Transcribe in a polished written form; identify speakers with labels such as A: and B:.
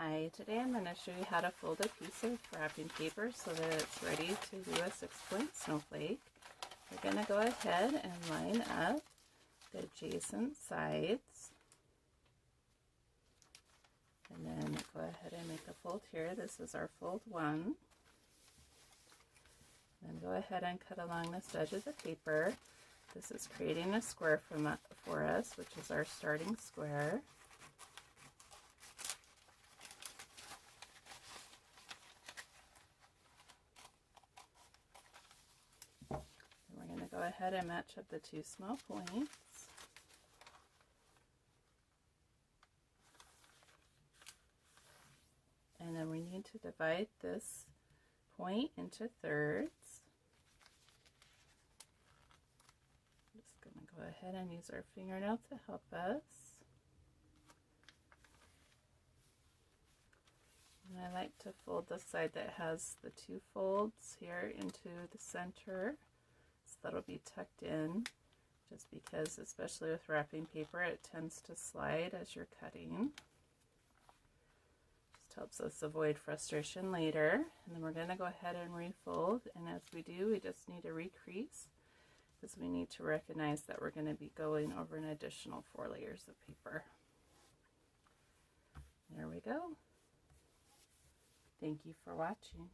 A: Hi, today I'm going to show you how to fold a piece of wrapping paper so that it's ready to do a 6-point snowflake. We're going to go ahead and line up the adjacent sides. And then go ahead and make a fold here. This is our fold 1. Then go ahead and cut along this edge of the paper. This is creating a square for us, which is our starting square. We're going to go ahead and match up the 2 small points. And then we need to divide this point into thirds. Just going to go ahead and use our fingernail to help us. And I like to fold the side that has the 2 folds here into the center. So that'll be tucked in, just because, especially with wrapping paper, it tends to slide as you're cutting. Just helps us avoid frustration later. And then we're going to go ahead and refold, and as we do, we just need to recrease, because we need to recognize that we're going to be going over an additional 4 layers of paper. There we go. Thank you for watching.